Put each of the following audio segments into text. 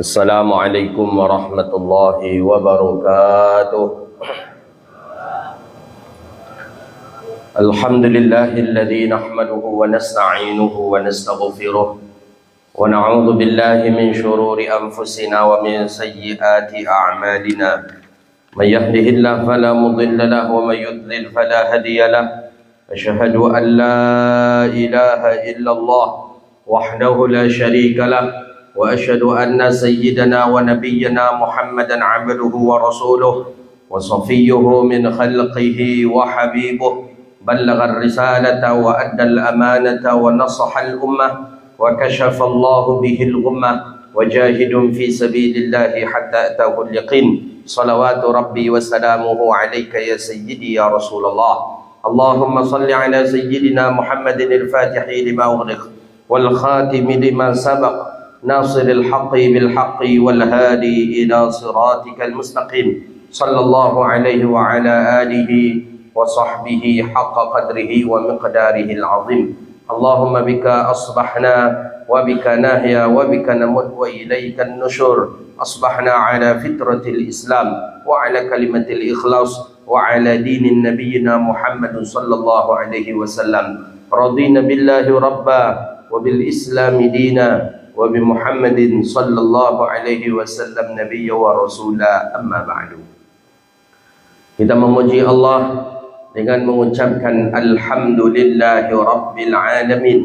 Assalamualaikum warahmatullahi wabarakatuh. Alhamdulillahilladzi nahmaduhu wa nasta'inuhu wa nastaghfiruh wa na'udzu billahi min shururi anfusina wa min sayyiati a'malina. May yahdihillahu fala mudilla lahu wa may yudlil fala hadiya lahu. Asyhadu an la ilaha illallah wahdahu la syarika lahu wa asyhadu anna sayyidana wa nabiyyana Muhammadan 'abduhu wa rasuluh wa safiyyuhu min khalqihi wa habibuh ballagha ar-risalata wa adda al-amanata wa nasaha al-ummah wa kashafa Allahu bihi al-ghummah wa jahidun fi sabilillahi hatta atahu al-yaqin. Salawatu rabbi wa salamuhu alayka ya sayyidi ya Rasulullah. Allahumma salli ala sayyidina Muhammadin al-fatihi lima ughliq wal khatimi lima sabaq ناصر الحق بالحق والهادي إلى صراطك المستقيم صلى الله عليه وعلى آله وصحبه حق قدره ومقداره العظيم. اللهم بك أصبحنا وبك نحيا وبك نموت وإليك النشور. أصبحنا على فطرة الإسلام وعلى كلمة الإخلاص وعلى دين نبينا محمد صلى الله عليه وسلم. رضينا بالله ربا وبالإسلام دينا وبمحمد صلى الله عليه وسلم نبيا ورسولا. أما بعد. Kita memuji Allah dengan mengucapkan Alhamdulillahi Rabbil Alamin.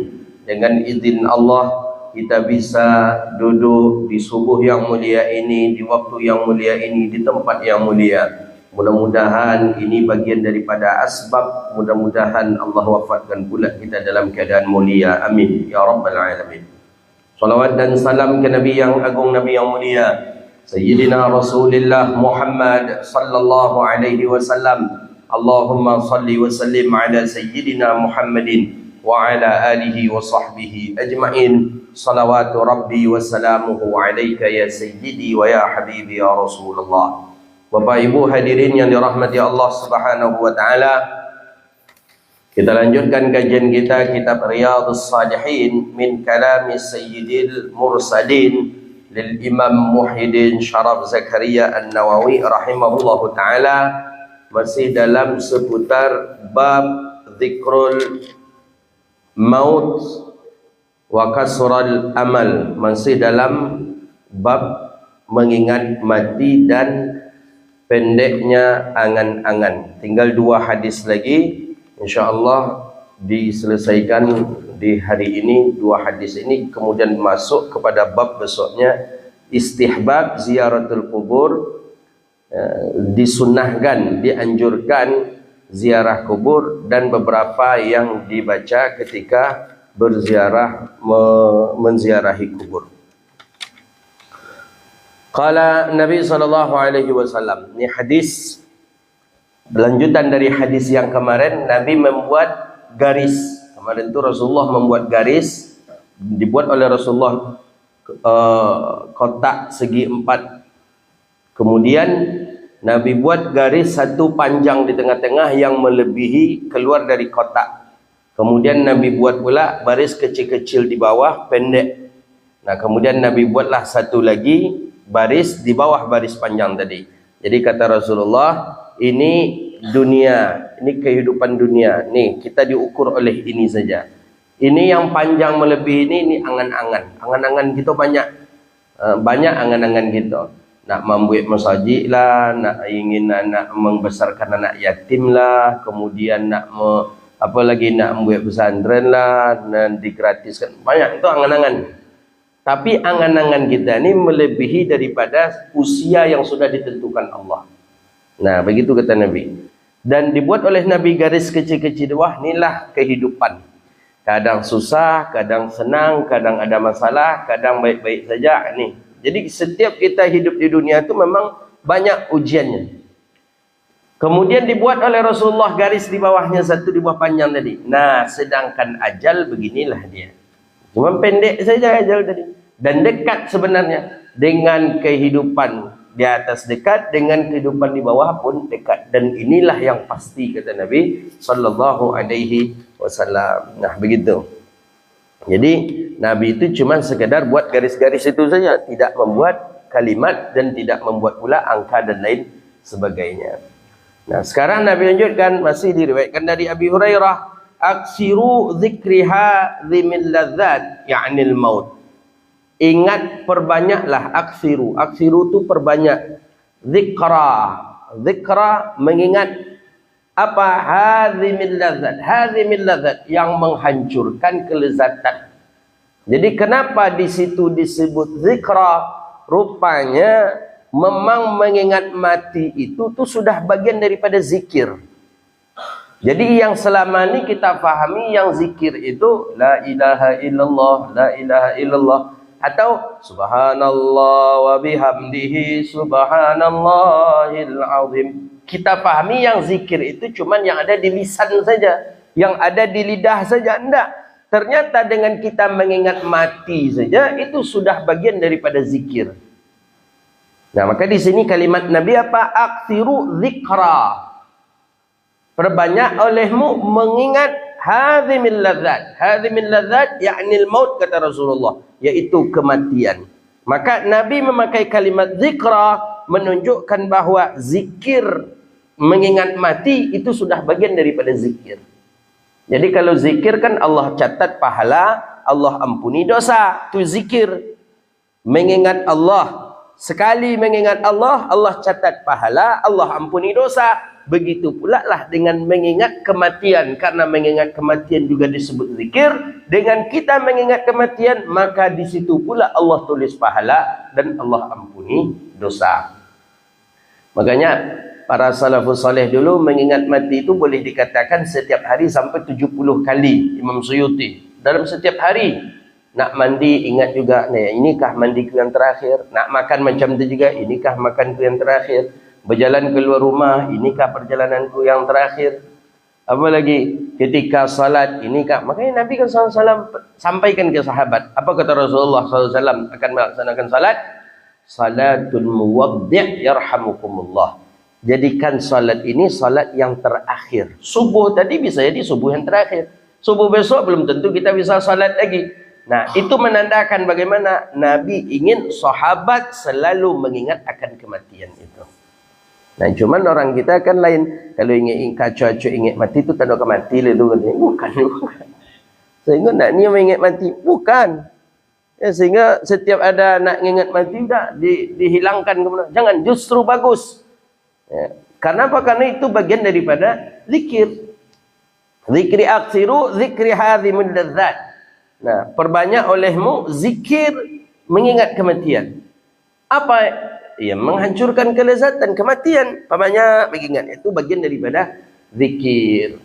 Dengan izin Allah kita bisa duduk di subuh yang mulia ini, di waktu yang mulia ini, di tempat yang mulia. Mudah-mudahan ini bagian daripada asbab. Mudah-mudahan Allah wafatkan pula kita dalam keadaan mulia. Amin ya Rabbal Alamin. Salawat dan salam ke Nabi yang agung, Nabi yang mulia, Sayyidina Rasulullah Muhammad sallallahu alaihi wasallam. Allahumma salli wa sallim ala Sayyidina Muhammadin wa ala alihi wa sahbihi ajma'in. Salawatu Rabbi wa salamuhu alaika ya Sayyidi wa ya Habibi ya Rasulullah. Bapak Ibu hadirin yang dirahmati Allah Subhanahu wa taala, kita lanjutkan kajian kita kitab Riyadhus Shalihin min kalami Sayyidil Mursalin lil Imam Muhyiddin Syaraf Zakaria An-Nawawi rahimahullahu taala, masih dalam seputar bab zikrul maut wa kasral amal, masih dalam bab mengingat mati dan pendeknya angan-angan. Tinggal 2 hadis lagi, InsyaAllah diselesaikan di hari ini 2 hadis ini, kemudian masuk kepada bab besoknya, istihbab ziyaratul kubur. Disunnahkan, dianjurkan ziarah kubur dan beberapa yang dibaca ketika berziarah, menziarahi kubur. Qala Nabi SAW, ini hadis lanjutan dari hadis yang kemarin. Nabi membuat garis. Kemarin itu Rasulullah membuat garis, dibuat oleh Rasulullah kotak segi 4. Kemudian Nabi buat garis satu panjang di tengah-tengah yang melebihi keluar dari kotak. Kemudian Nabi buat pula baris kecil-kecil di bawah, pendek. Nah, kemudian Nabi buatlah satu lagi baris di bawah baris panjang tadi. Jadi kata Rasulullah, ini dunia, ini kehidupan dunia. Nih, kita diukur oleh ini saja. Ini yang panjang melebihi ini angan-angan. Angan-angan kita banyak. Banyak angan-angan kita. Nak membuat masjid lah, nak ingin nak membesarkan anak yatim lah, kemudian nak apa lagi, nak membuat pesantren lah, dan digratiskan. Banyak itu angan-angan. Tapi angan-angan kita ini melebihi daripada usia yang sudah ditentukan Allah. Nah, begitu kata Nabi. Dan dibuat oleh Nabi garis kecil-kecil. Wah, inilah kehidupan. Kadang susah, kadang senang, kadang ada masalah, kadang baik-baik saja. Nih. Jadi setiap kita hidup di dunia itu memang banyak ujiannya. Kemudian dibuat oleh Rasulullah garis di bawahnya satu di bawah panjang tadi. Nah, sedangkan ajal beginilah dia. Cuma pendek saja ajal tadi. Dan dekat sebenarnya dengan kehidupan di atas dekat, dengan kehidupan di bawah pun dekat. Dan inilah yang pasti kata Nabi sallallahu alaihi wasallam. Nah, begitu. Jadi Nabi itu cuma sekedar buat garis-garis itu saja, tidak membuat kalimat dan tidak membuat pula angka dan lain sebagainya. Nah, sekarang Nabi lanjutkan, masih diriwayatkan dari Abi Hurairah, aksiru dzikriha dzimil ladzat, ya'nil maut. Ingat, perbanyaklah, aksiru itu perbanyak, zikra mengingat apa? Hadzimil ladzat, yang menghancurkan kelezatan. Jadi kenapa di situ disebut zikra? Rupanya memang mengingat mati itu tuh sudah bagian daripada zikir. Jadi yang selama ini kita fahami yang zikir itu la ilaha illallah, la ilaha illallah, atau subhanallah wa bihamdihi subhanallahil azim. Kita pahami yang zikir itu cuman yang ada di lisan saja, yang ada di lidah saja. Enggak. Ternyata dengan kita mengingat mati saja itu sudah bagian daripada zikir. Nah, maka di sini kalimat Nabi apa? Aktsiru dzikra. Perbanyak olehmu mengingat hadzimil ladzat, yakni al-maut, kata Rasulullah, yaitu kematian. Maka Nabi memakai kalimat zikra menunjukkan bahawa zikir mengingat mati itu sudah bagian daripada zikir. Jadi kalau zikir kan Allah catat pahala, Allah ampuni dosa, itu zikir. Mengingat Allah, sekali mengingat Allah, Allah catat pahala, Allah ampuni dosa. Begitu pula lah dengan mengingat kematian, karena mengingat kematian juga disebut zikir. Dengan kita mengingat kematian, maka di situ pula Allah tulis pahala dan Allah ampuni dosa. Makanya para salafus saleh dulu mengingat mati itu boleh dikatakan setiap hari sampai 70 kali. Imam Suyuti dalam setiap hari nak mandi ingat juga, inikah mandiku yang terakhir. Nak makan macam itu juga, inikah makanku yang terakhir. Berjalan keluar rumah, inikah perjalananku yang terakhir. Apalagi ketika salat, inikah. Makanya Nabi SAW sampaikan ke sahabat, apa kata Rasulullah SAW akan melaksanakan salat? Salatul muwaddi' yarhamukumullah. Jadikan salat ini salat yang terakhir. Subuh tadi bisa jadi subuh yang terakhir. Subuh besok belum tentu kita bisa salat lagi. Nah, itu menandakan bagaimana Nabi ingin sahabat selalu mengingat akan kematian itu. Nah, cuman orang kita kan lain. Kalau ingin kacau-kacau ingat mati itu tanda mati lah tu. Bukan. Sehingga nak ni mengingat mati. Bukan. Ya, sehingga setiap ada nak ingat mati dah dihilangkan kemana. Jangan, justru bagus. Ya. Karena apa? Karena itu bagian daripada zikir. Zikri aksiru, zikri hadzimul ladzat. Nah, perbanyak olehmu zikir mengingat kematian. Apa? Ya, menghancurkan kelezatan kematian. Perbanyak mengingat. Itu bagian daripada zikir.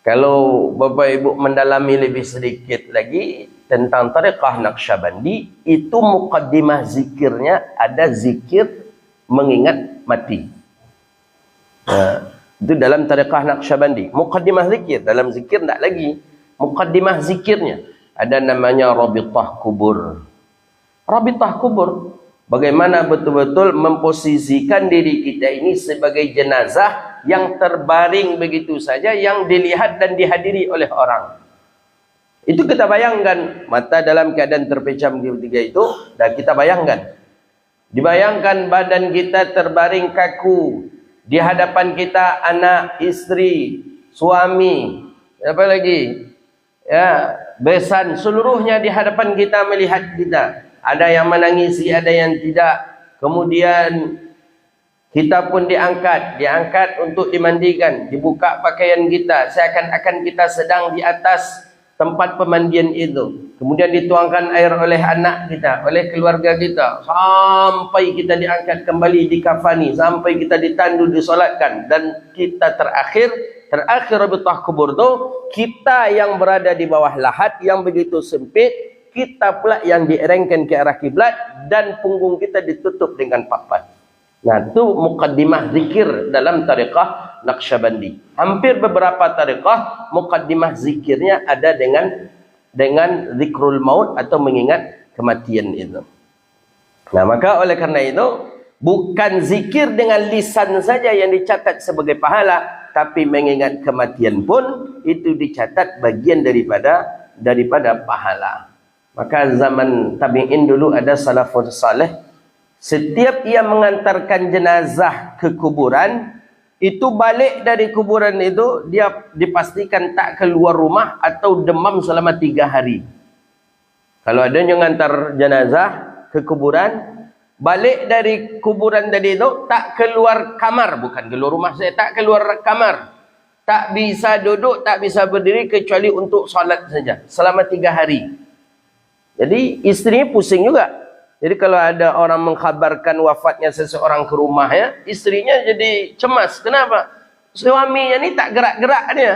Kalau Bapak Ibu mendalami lebih sedikit lagi tentang tariqah Naqsyabandi, itu muqaddimah zikirnya ada zikir mengingat mati. Nah, itu dalam tariqah Naqsyabandi. Muqaddimah zikir, dalam zikir tak lagi. Muqaddimah zikirnya ada namanya Rabitah Kubur. Rabitah Kubur, bagaimana betul-betul memposisikan diri kita ini sebagai jenazah yang terbaring begitu saja, yang dilihat dan dihadiri oleh orang. Itu kita bayangkan, mata dalam keadaan terpejam ketiga itu, dan kita bayangkan. Dibayangkan badan kita terbaring kaku, di hadapan kita anak, istri, suami, apa lagi? Ya, besan, seluruhnya di hadapan kita melihat kita. Ada yang menangisi, ada yang tidak. Kemudian kita pun diangkat untuk dimandikan, dibuka pakaian kita, seakan-akan kita sedang di atas tempat pemandian itu. Kemudian dituangkan air oleh anak kita, oleh keluarga kita, sampai kita diangkat kembali, dikafani, sampai kita ditandu, disolatkan, dan kita terakhir Rabitah Kubur itu kita yang berada di bawah lahat yang begitu sempit, kita pula yang dierengkan ke arah kiblat, dan punggung kita ditutup dengan papan. Nah, itu muqaddimah zikir dalam tariqah Naqsyabandi. Hampir beberapa tariqah muqaddimah zikirnya ada dengan zikrul maut atau mengingat kematian itu. Nah, maka oleh karena itu bukan zikir dengan lisan saja yang dicatat sebagai pahala, tapi mengingat kematian pun itu dicatat bagian daripada pahala. Maka zaman tabi'in dulu ada salafus saleh, setiap ia mengantarkan jenazah ke kuburan, itu balik dari kuburan itu dia dipastikan tak keluar rumah atau demam selama 3 hari. Kalau ada yang mengantar jenazah ke kuburan, balik dari kuburan tadi itu tak keluar kamar, bukan keluar rumah saya, tak keluar kamar, tak bisa duduk, tak bisa berdiri kecuali untuk solat saja selama 3 hari. Jadi istrinya pusing juga. Jadi kalau ada orang mengkhabarkan wafatnya seseorang ke rumahnya, istrinya jadi cemas. Kenapa? Suaminya ni tak gerak-gerak dia.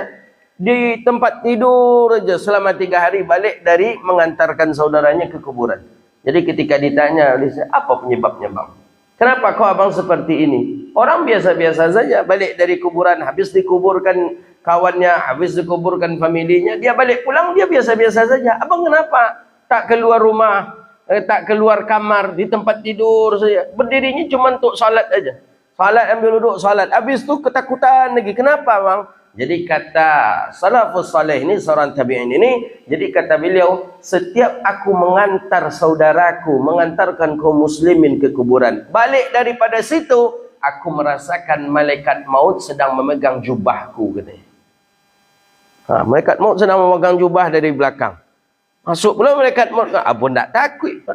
Di tempat tidur aja selama 3 hari balik dari mengantarkan saudaranya ke kuburan. Jadi ketika ditanya, apa penyebabnya bang? Kenapa kau abang seperti ini? Orang biasa-biasa saja balik dari kuburan, habis dikuburkan kawannya, habis dikuburkan familinya, dia balik pulang dia biasa-biasa saja. Abang kenapa? Tak keluar rumah, tak keluar kamar, di tempat tidur saja. Berdirinya cuma untuk salat aja. Salat, ambil duduk salat. Habis tu ketakutan lagi. Kenapa bang? Jadi kata salafus saleh ini, seorang tabi'in ini, jadi kata beliau, setiap aku mengantar saudaraku, mengantarkan kaum muslimin ke kuburan, balik daripada situ, aku merasakan malaikat maut sedang memegang jubahku, katanya. Malaikat maut sedang memegang jubah dari belakang. Masuk pula malaikat maut. Abang tak takut.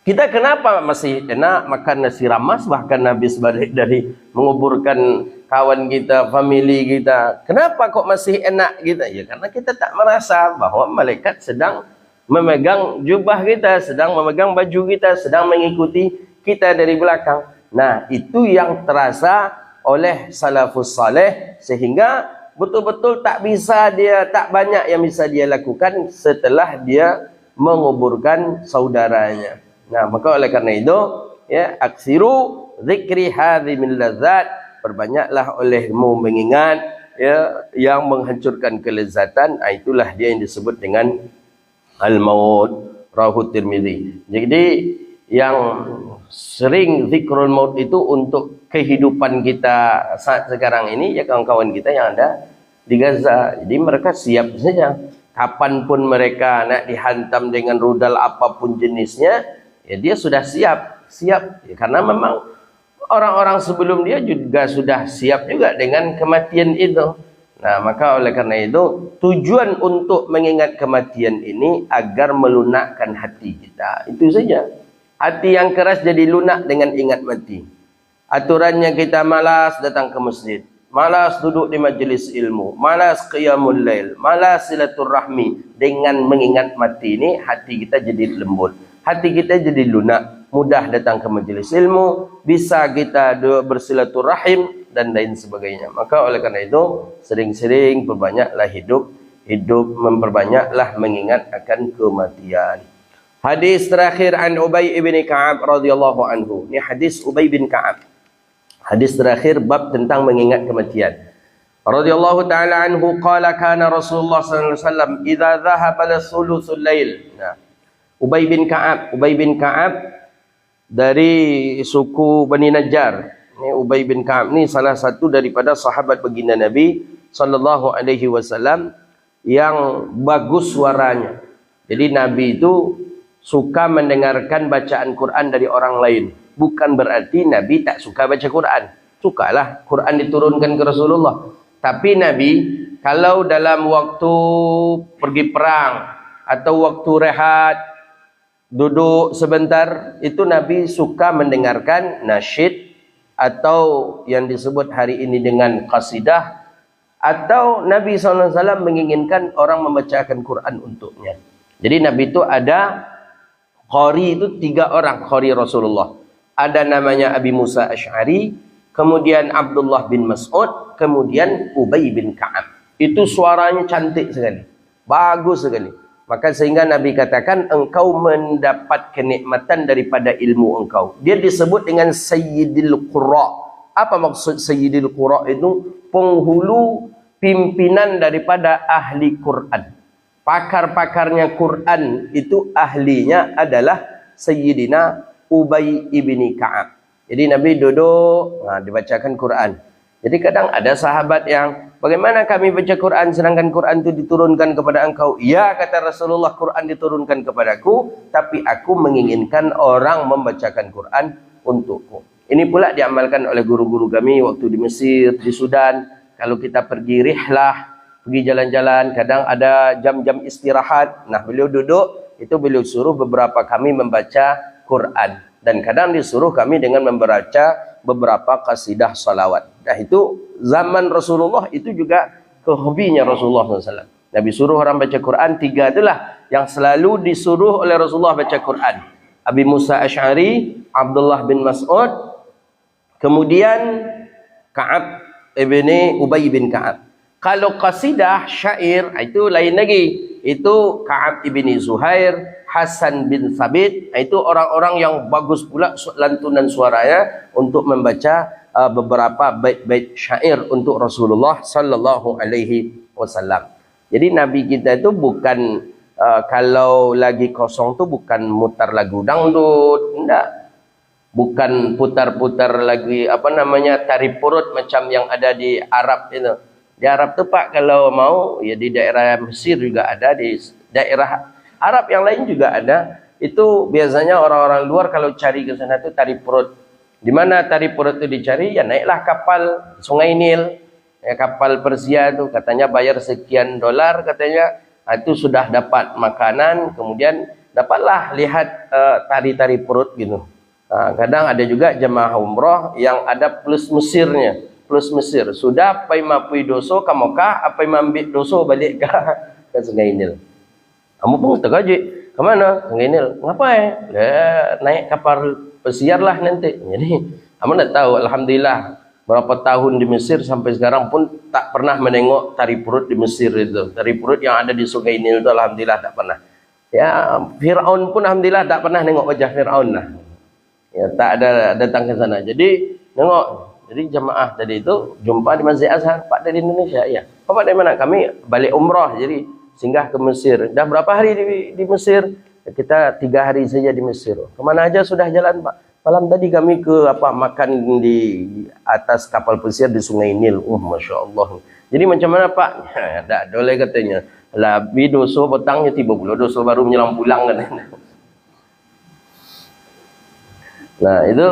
Kita kenapa masih enak makan nasi ramas, bahkan habis balik dari menguburkan kawan kita, family kita. Kenapa kok masih enak kita? Ya karena kita tak merasa bahwa malaikat sedang memegang jubah kita, sedang memegang baju kita, sedang mengikuti kita dari belakang. Nah, itu yang terasa oleh salafus saleh, sehingga betul-betul tak banyak yang bisa dia lakukan setelah dia menguburkan saudaranya. Nah, maka oleh karena itu, ya, aksiru zikri hadhimil ladzat, perbanyaklah olehmu mengingat ya yang menghancurkan kelezatan. Itulah dia yang disebut dengan al-maut, rawahu Tirmizi. Jadi yang sering zikrul maut itu untuk kehidupan kita saat sekarang ini, ya kawan-kawan kita yang ada di Gaza. Jadi mereka siap saja kapanpun mereka nak dihantam dengan rudal apapun jenisnya, ya dia sudah siap ya, karena memang orang-orang sebelum dia juga sudah siap juga dengan kematian itu. Nah, maka oleh karena itu tujuan untuk mengingat kematian ini agar melunakkan hati kita. Itu saja. Hati yang keras jadi lunak dengan ingat mati. Aturannya kita malas datang ke masjid, malas duduk di majlis ilmu, malas qiyamul lail, malas silaturahmi. Dengan mengingat mati ini hati kita jadi lembut, hati kita jadi lunak, mudah datang ke majlis ilmu, bisa kita bersilaturahim dan lain sebagainya. Maka oleh karena itu sering-sering perbanyaklah hidup memperbanyaklah mengingat akan kematian. Hadis terakhir an Ubay ibn Ka'ab radhiyallahu anhu. Ini hadis Ubay bin Ka'ab. Hadis terakhir bab tentang mengingat kematian. Radhiyallahu taala anhu qala kana Rasulullah sallallahu alaihi wasallam idza dhahaba thuluthul lail. Nah, Ubay bin Ka'ab dari suku Bani Najjar. Ini Ubay bin Ka'ab ni salah satu daripada sahabat baginda Nabi sallallahu alaihi wasallam yang bagus suaranya. Jadi Nabi itu suka mendengarkan bacaan Quran dari orang lain. Bukan berarti Nabi tak suka baca Quran. Sukalah Quran diturunkan ke Rasulullah. Tapi Nabi kalau dalam waktu pergi perang atau waktu rehat, duduk sebentar, itu Nabi suka mendengarkan nasyid atau yang disebut hari ini dengan qasidah, atau Nabi SAW menginginkan orang membacakan Quran untuknya. Jadi Nabi itu ada qari itu 3 orang qari Rasulullah. Ada namanya Abi Musa Asy'ari, kemudian Abdullah bin Mas'ud, kemudian Ubay bin Ka'ab. Itu suaranya cantik sekali, bagus sekali. Maka sehingga Nabi katakan engkau mendapat kenikmatan daripada ilmu engkau. Dia disebut dengan Sayyidil Qurra. Apa maksud Sayyidil Qurra itu? Penghulu pimpinan daripada ahli Quran. Pakar-pakarnya Quran itu ahlinya adalah Sayyidina Ubay ibni Ka'ab. Jadi Nabi duduk, dibacakan Quran. Jadi kadang ada sahabat yang, bagaimana kami baca Quran sedangkan Quran itu diturunkan kepada engkau? Ya, kata Rasulullah, Quran diturunkan kepadaku, tapi aku menginginkan orang membacakan Quran untukku. Ini pula diamalkan oleh guru-guru kami waktu di Mesir, di Sudan. Kalau kita pergi rihlah, pergi jalan-jalan, kadang ada jam-jam istirahat. Nah, beliau duduk, itu beliau suruh beberapa kami membaca Quran. Dan kadang disuruh kami dengan membaca beberapa qasidah salawat. Nah, itu zaman Rasulullah, itu juga kehobinya Rasulullah SAW. Nabi suruh orang baca Quran, 3 itulah yang selalu disuruh oleh Rasulullah baca Quran. Abi Musa Asy'ari, Abdullah bin Mas'ud, kemudian Ka'ab ibni Ubay bin Ka'ab. Kalau qasidah syair, itu lain lagi. Itu Ka'ab ibni Zuhair, Hasan bin Thabit, itu orang-orang yang bagus pula lantunan suaranya untuk membaca beberapa bait-bait syair untuk Rasulullah sallallahu alaihi wasallam. Jadi Nabi kita itu bukan kalau lagi kosong tu bukan mutar lagu dangdut, enggak. Bukan putar-putar lagi tari purut macam yang ada di Arab itu. Di Arab tu Pak, kalau mau ya di daerah Mesir juga ada, di daerah Arab yang lain juga ada. Itu biasanya orang-orang luar kalau cari ke sana itu tari perut. Di mana tari perut itu dicari? Ya naiklah kapal Sungai Nil, ya, kapal Persia itu katanya bayar sekian dolar katanya. Itu sudah dapat makanan, kemudian dapatlah lihat tari-tari perut gitu. Kadang ada juga jemaah umroh yang ada plus Mesirnya, plus Mesir. Sudah pai mapui doso kamokah apa mambik doso balik ke Sungai Nil. Kamu pun tergaji, kemana? Sungai Nil. Ngapain? Naik kapal pesiar lah nanti. Jadi, kamu nak tahu, alhamdulillah, berapa tahun di Mesir sampai sekarang pun tak pernah menengok tari perut di Mesir itu. Tari perut yang ada di Sungai Nil itu alhamdulillah tak pernah. Ya, Fir'aun pun alhamdulillah tak pernah nengok wajah Fir'aun lah. Ya, tak ada datang ke sana. Jadi, nengok. Jadi jemaah tadi itu jumpa di Masjid Azhar. Pak dari Indonesia, ya. Bapak dari mana? Kami balik umrah. Jadi singgah ke Mesir. Dah berapa hari di Mesir? Kita 3 hari saja di Mesir. Kemana aja sudah jalan Pak? Malam tadi kami ke makan di atas kapal pesiar di Sungai Nil. Masya Allah. Jadi macam mana Pak? Tak boleh katanya. Labi dosa petangnya tiba pula. Dosa baru menyelam pulang katanya. Nah itu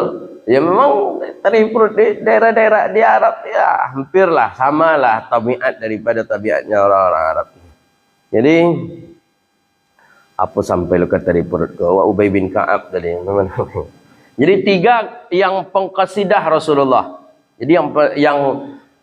ya memang tari perut di daerah-daerah di Arab ya hampirlah samalah tabiat daripada tabiatnya orang-orang Arab. Jadi apa sampai lu kata tari perut kau Ubay bin Ka'ab tadi. Jadi 3 yang pengqasidah Rasulullah. Jadi yang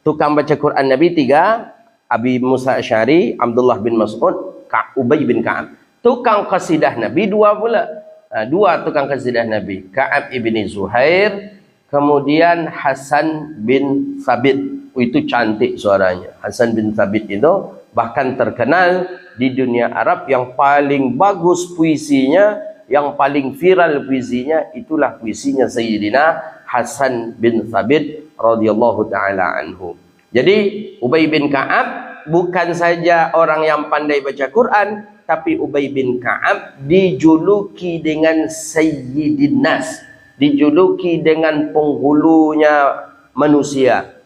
tukang baca Quran Nabi 3, Abi Musa Asy'ari, Abdullah bin Mas'ud, Ubay bin Ka'ab. Tukang qasidah Nabi 2 pula. 2 tukang qasidah Nabi, Ka'ab ibni Zuhair, kemudian Hasan bin Thabit. Itu cantik suaranya. Hasan bin Thabit itu bahkan terkenal di dunia Arab yang paling bagus puisinya, yang paling viral puisinya, itulah puisinya Sayyidina Hasan bin Thabit radhiyallahu taala anhu. Jadi Ubay bin Ka'ab bukan saja orang yang pandai baca Quran, tapi Ubay bin Ka'ab dijuluki dengan Sayyidin Nas, dijuluki dengan penghulunya manusia.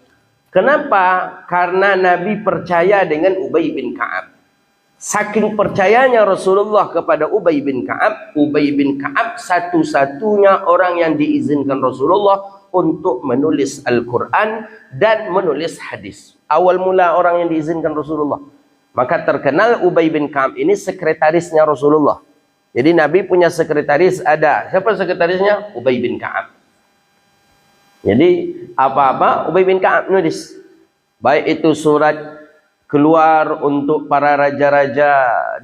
Kenapa? Karena Nabi percaya dengan Ubay bin Ka'ab. Saking percayanya Rasulullah kepada Ubay bin Ka'ab, Ubay bin Ka'ab satu-satunya orang yang diizinkan Rasulullah untuk menulis Al-Quran dan menulis hadis. Awal mula orang yang diizinkan Rasulullah. Maka terkenal Ubay bin Ka'ab ini sekretarisnya Rasulullah. Jadi Nabi punya sekretaris ada. Siapa sekretarisnya? Ubay bin Ka'ab. Jadi apa-apa Ubay bin Ka'ab nulis. Baik itu surat keluar untuk para raja-raja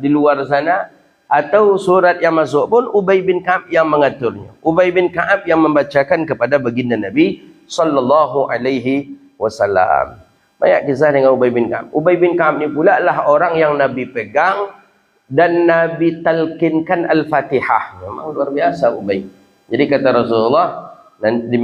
di luar sana, atau surat yang masuk pun Ubay bin Ka'ab yang mengaturnya. Ubay bin Ka'ab yang membacakan kepada baginda Nabi sallallahu alaihi wasallam. Banyak kisah dengan Ubay bin Ka'ab. Ubay bin Ka'ab ni pula lah orang yang Nabi pegang dan Nabi talqinkan Al-Fatihah. Memang luar biasa Ubay. Jadi kata Rasulullah di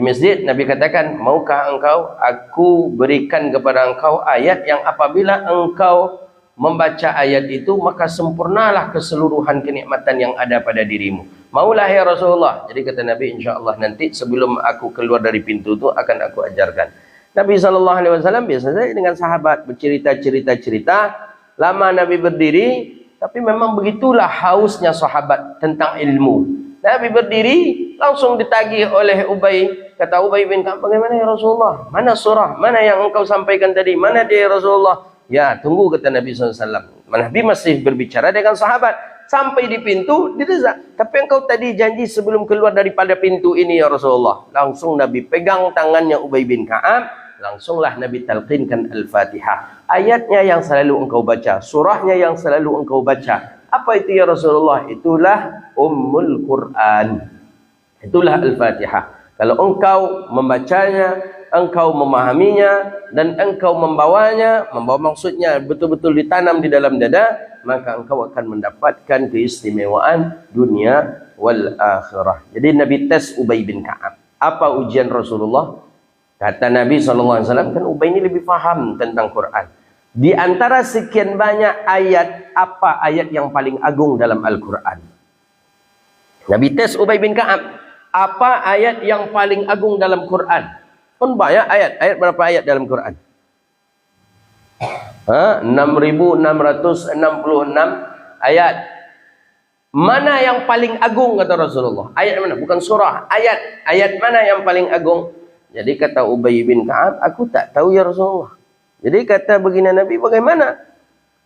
masjid Nabi katakan, maukah engkau aku berikan kepada engkau ayat yang apabila engkau membaca ayat itu maka sempurnalah keseluruhan kenikmatan yang ada pada dirimu. Maulah ya Rasulullah. Jadi kata Nabi, insya Allah nanti sebelum aku keluar dari pintu itu akan aku ajarkan. Nabi SAW biasanya dengan sahabat bercerita-cerita. Lama Nabi berdiri, tapi memang begitulah hausnya sahabat tentang ilmu. Nabi berdiri, langsung ditagih oleh Ubay. Kata Ubay bin Ka'ab, bagaimana ya Rasulullah? Mana surah? Mana yang engkau sampaikan tadi? Mana dia ya Rasulullah? Ya, tunggu kata Nabi SAW. Nabi masih berbicara dengan sahabat. Sampai di pintu, didesak. Tapi engkau tadi janji sebelum keluar daripada pintu ini ya Rasulullah. Langsung Nabi pegang tangannya Ubay bin Ka'ab. Langsunglah Nabi talqinkan Al-Fatihah. Ayatnya yang selalu engkau baca. Surahnya yang selalu engkau baca. Apa itu ya Rasulullah? Itulah Ummul Quran. Itulah Al-Fatihah. Kalau engkau membacanya, engkau memahaminya, dan engkau membawanya, membawa maksudnya betul-betul ditanam di dalam dada, maka engkau akan mendapatkan keistimewaan dunia wal akhirah. Jadi Nabi tes Ubay bin Ka'ab. Apa ujian Rasulullah? Kata Nabi SAW, kan Ubay ini lebih faham tentang Quran. Di antara sekian banyak ayat, apa ayat yang paling agung dalam Al-Quran? Nabi tes Ubay bin Ka'ab. Apa ayat yang paling agung dalam Quran? Pun banyak ayat. Ayat berapa ayat dalam Quran? 6.666 ayat. Mana yang paling agung kata Rasulullah? Ayat mana? Bukan surah. Ayat. Ayat mana yang paling agung? Jadi kata Ubay bin Ka'ab, aku tak tahu ya Rasulullah. Jadi kata begini Nabi, bagaimana?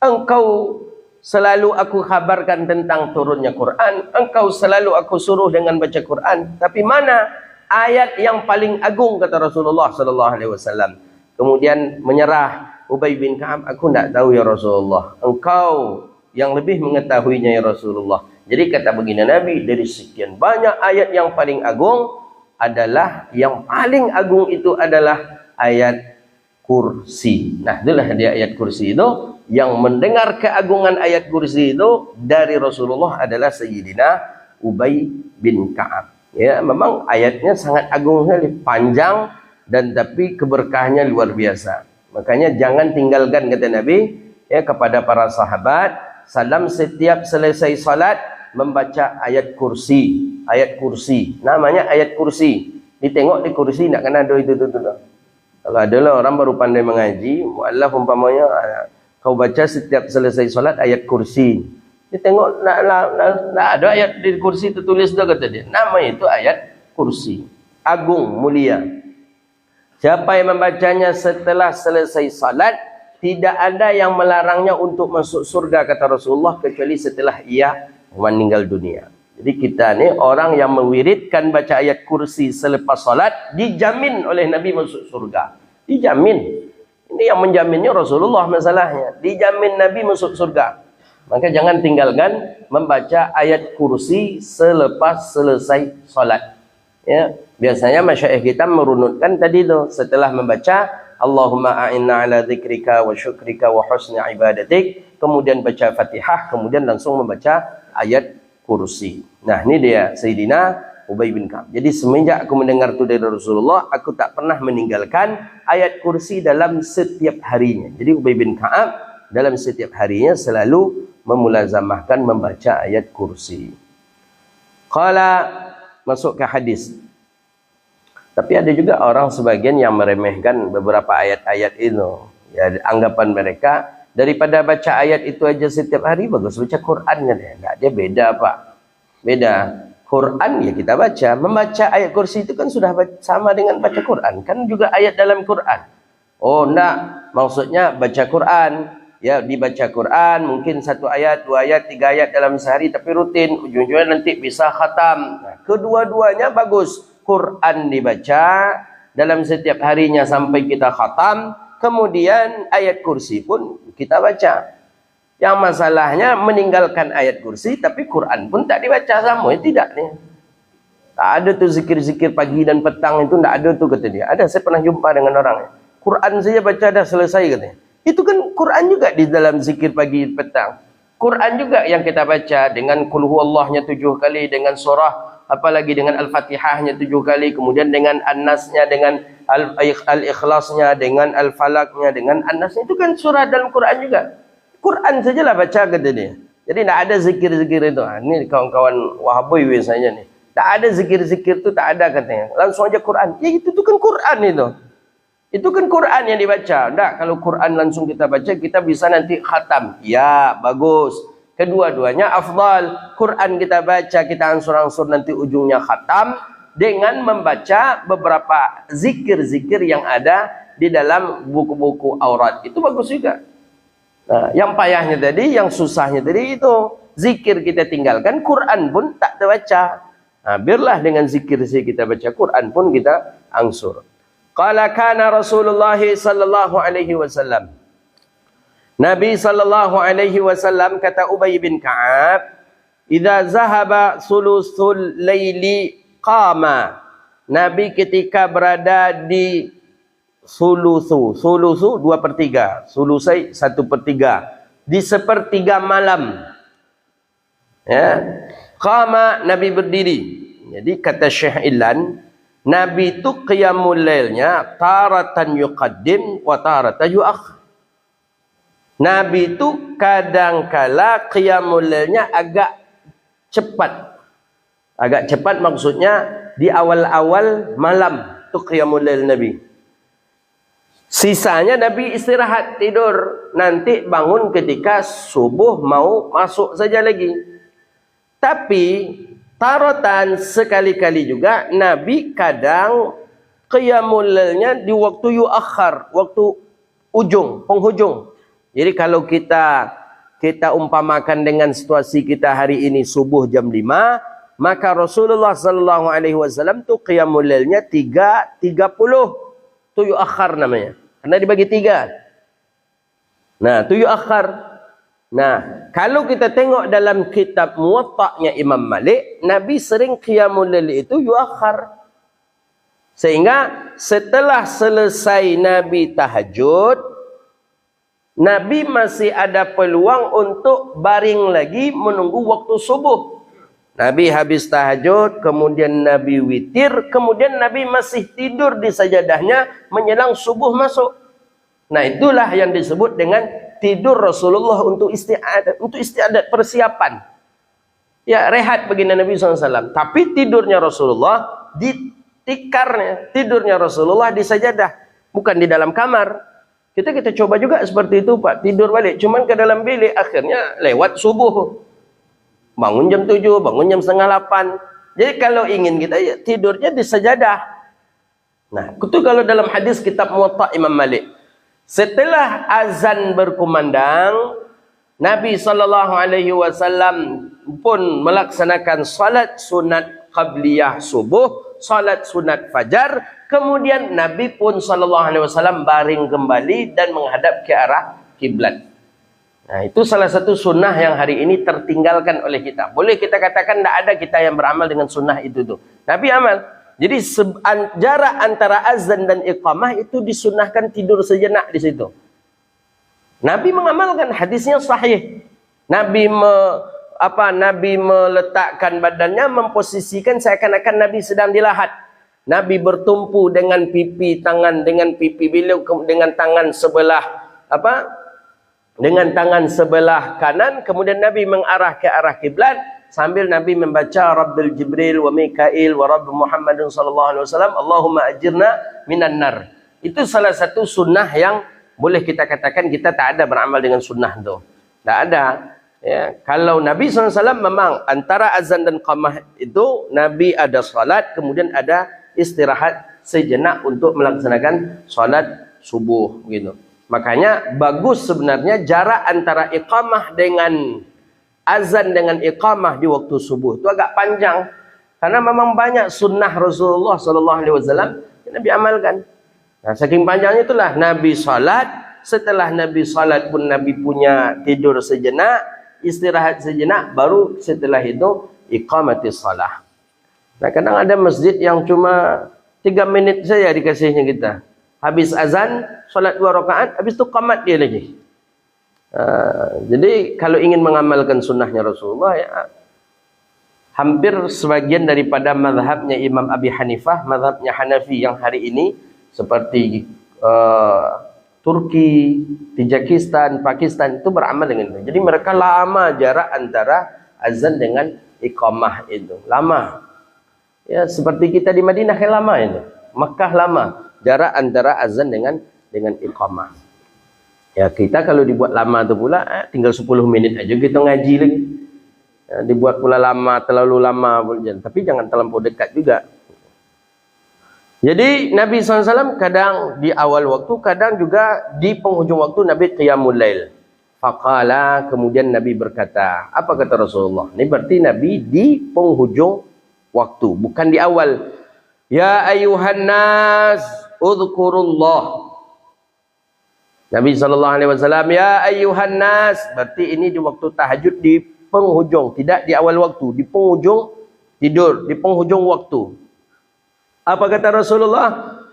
Engkau selalu aku kabarkan tentang turunnya Quran. Engkau selalu aku suruh dengan baca Quran. Tapi mana ayat yang paling agung kata Rasulullah SAW. Kemudian menyerah Ubay bin Ka'ab, aku tidak tahu ya Rasulullah. Engkau yang lebih mengetahuinya ya Rasulullah. Jadi kata begini Nabi, dari sekian banyak ayat yang paling agung adalah, yang paling agung itu adalah ayat kursi. Nah, itulah dia ayat kursi itu. Yang mendengar keagungan ayat kursi itu dari Rasulullah adalah Sayyidina Ubay bin Ka'ab. Ya, memang ayatnya sangat agung sekali, panjang, dan tapi keberkahannya luar biasa. Makanya jangan tinggalkan kata Nabi ya kepada para sahabat, salam setiap selesai salat membaca ayat kursi. Ayat kursi. Namanya ayat kursi. Ditengok di kursi tidak kena ada itu. Kalau adalah orang baru pandai mengaji, mu'allaf umpamanya kau baca setiap selesai solat ayat kursi. Dia tengok, nak ada ayat di kursi tertulis dah kata dia. Nama itu ayat kursi. Agung, mulia. Siapa yang membacanya setelah selesai salat, tidak ada yang melarangnya untuk masuk surga kata Rasulullah, kecuali setelah ia meninggal dunia. Jadi kita ni orang yang mewiridkan baca ayat kursi selepas salat, dijamin oleh Nabi masuk surga. Dijamin. Ini yang menjaminnya Rasulullah masalahnya. Dijamin Nabi masuk surga. Maka jangan tinggalkan membaca ayat kursi selepas selesai salat. Ya, biasanya masyayikh kita merunutkan tadi tu setelah membaca Allahumma a'inna ala dzikrika wa syukrika wa husni ibadatik, kemudian baca Fatihah, kemudian langsung membaca ayat kursi. Nah, ini dia Sayyidina Ubay bin Ka'ab. Jadi semenjak aku mendengar itu dari Rasulullah, aku tak pernah meninggalkan ayat kursi dalam setiap harinya. Jadi Ubay bin Ka'ab dalam setiap harinya selalu memulazamahkan membaca ayat kursi. Qala, masuk ke hadis. Tapi ada juga orang sebagian yang meremehkan beberapa ayat-ayat itu. Ya, anggapan mereka daripada baca ayat itu aja setiap hari, bagus baca Quran kan ya. Enggak, dia beda Pak. Beda. Quran ya kita baca, membaca ayat kursi itu kan sudah sama dengan baca Quran, kan juga ayat dalam Quran. Oh enggak, maksudnya baca Quran, ya dibaca Quran, mungkin 1 ayat, 2 ayat, 3 ayat dalam sehari, tapi rutin, ujung-ujungnya nanti bisa khatam. Nah, kedua-duanya bagus. Quran dibaca dalam setiap harinya sampai kita khatam, kemudian ayat kursi pun kita baca. Yang masalahnya meninggalkan ayat kursi tapi Quran pun tak dibaca sama. Tidak nih. Tak ada tuh zikir-zikir pagi dan petang itu, tak ada tuh kata dia. Ada, saya pernah jumpa dengan orang. Quran saja baca dah selesai katanya. Itu kan Quran juga di dalam zikir pagi petang. Quran juga yang kita baca dengan qul huwallahnya 7 kali, dengan surah apalagi dengan Al-Fatihahnya 7 kali, kemudian dengan An-Nasnya, dengan Al-Ikhlasnya, dengan Al-Falaknya, dengan An-Nasnya, itu kan surah dalam Quran juga. Quran sajalah baca kata dia. Jadi tak ada zikir-zikir itu. Ini kawan-kawan Wahabi biasanya nih. Tak ada zikir-zikir itu, tak ada katanya. Langsung aja Quran. Ya itu tuh kan Quran itu. Itu kan Quran yang dibaca. Enggak, kalau Quran langsung kita baca, kita bisa nanti khatam. Ya, bagus. Kedua-duanya afdal. Quran kita baca, kita ansur-ansur nanti ujungnya khatam. Dengan membaca beberapa zikir-zikir yang ada di dalam buku-buku aurat. Itu bagus juga. Nah, yang payahnya tadi, yang susahnya tadi itu. Zikir kita tinggalkan, Quran pun tak terbaca. Nah, biarlah dengan zikir-zikir kita baca, Quran pun kita ansur. Qala kana Rasulullah sallallahu alaihi wasallam. Nabi sallallahu alaihi wasallam kata Ubay bin Ka'ab, "Idza zahaba sulusul laili qama." Nabi ketika berada di sulusu 2/3, sulusai 1/3, di sepertiga malam. Ya. Qama, Nabi berdiri. Jadi kata Syekh Ilan, Nabi itu qiyamul lailnya taratan yuqaddim wa taratan yuakhir. Nabi itu kadangkala qiyamul lailnya agak cepat. Agak cepat maksudnya di awal-awal malam itu qiyamul lail Nabi. Sisanya Nabi istirahat tidur, nanti bangun ketika subuh mau masuk saja lagi. Tapi taratan sekali-kali juga Nabi kadang qiyamul lailnya di waktu yuakhir, waktu penghujung. Jadi kalau kita umpamakan dengan situasi kita hari ini subuh jam 5, maka Rasulullah sallallahu alaihi wasallam tu qiyamul lailnya 3:30. Tu yuakhir namanya. Karena dibagi 3. Nah, tu yuakhir. Nah, kalau kita tengok dalam kitab Muwatta'nya Imam Malik, Nabi sering qiyamul lail itu yuakhir. Sehingga setelah selesai Nabi tahajud, Nabi masih ada peluang untuk baring lagi menunggu waktu subuh. Nabi habis tahajud, kemudian Nabi witir, kemudian Nabi masih tidur di sajadahnya menjelang subuh masuk. Nah, itulah yang disebut dengan tidur Rasulullah untuk istiadat persiapan. Ya, rehat bagi Nabi SAW. Tapi tidurnya Rasulullah di tikarnya, tidurnya Rasulullah di sajadah, bukan di dalam kamar. Kita coba juga seperti itu, Pak. Tidur balik, cuman ke dalam bilik, akhirnya lewat subuh. Bangun jam 7, bangun jam setengah 8. Jadi kalau ingin kita ya, tidurnya di sajadah. Nah, itu kalau dalam hadis kitab Muwatta' Imam Malik. Setelah azan berkumandang, Nabi SAW pun melaksanakan salat sunat qabliyah subuh, salat sunat fajar, kemudian Nabi pun SAW baring kembali dan menghadap ke arah kiblat. Nah, itu salah satu sunnah yang hari ini tertinggalkan oleh kita. Boleh kita katakan tidak ada kita yang beramal dengan sunnah itu tuh. Nabi amal. Jadi jarak antara azan dan iqamah itu disunnahkan tidur sejenak di situ. Nabi mengamalkan, hadisnya sahih. Nabi meletakkan badannya, memposisikan seakan-akan Nabi sedang dilahat. Nabi bertumpu dengan pipi beliau dengan tangan sebelah dengan tangan sebelah kanan, kemudian Nabi mengarah ke arah kiblat. Sambil Nabi membaca Rabbil Jibril wa Mikail wa Rabb Muhammadin sallallahu alaihi wasallam, Allahumma ajirna minan nar. Itu salah satu sunnah yang boleh kita katakan kita tak ada beramal dengan sunnah itu. Tak ada. Ya, kalau Nabi SAW memang antara azan dan qamah itu Nabi ada salat, kemudian ada istirahat sejenak untuk melaksanakan salat subuh gitu. Makanya bagus sebenarnya jarak antara iqamah dengan azan dengan iqamah di waktu subuh itu agak panjang, karena memang banyak sunnah Rasulullah SAW yang Nabi amalkan. Nah, saking panjangnya itulah Nabi salat, setelah Nabi salat pun Nabi punya tidur sejenak, istirahat sejenak, baru setelah itu iqamatis salah. Nah, kadang ada masjid yang cuma 3 menit saja dikasihnya kita. Habis azan, salat 2 rakaat, habis itu qamat dia lagi. Jadi kalau ingin mengamalkan sunnahnya Rasulullah, ya, hampir sebagian daripada mazhabnya Imam Abi Hanifah, mazhabnya Hanafi yang hari ini seperti Turki, Tajikistan, Pakistan itu beramal dengan itu. Jadi mereka lama jarak antara azan dengan iqamah itu, lama. Ya, seperti kita di Madinah kan lama itu, Makkah lama. jarak antara azan dengan iqamah. Ya, kita kalau dibuat lama tu pula tinggal 10 minit aja kita ngaji lagi. Ya, dibuat pula lama, terlalu lama pun, tapi jangan terlampau dekat juga. Jadi Nabi SAW kadang di awal waktu, kadang juga di penghujung waktu Nabi qiyamul lail. Faqala, kemudian Nabi berkata, apa kata Rasulullah? Ini berarti Nabi di penghujung waktu, bukan di awal. Ya ayuhan nas, udhkurullah. Nabi SAW, ya ayuhan nas, berarti ini di waktu tahajud di penghujung, tidak di awal waktu, di penghujung tidur, di penghujung waktu. Apa kata Rasulullah?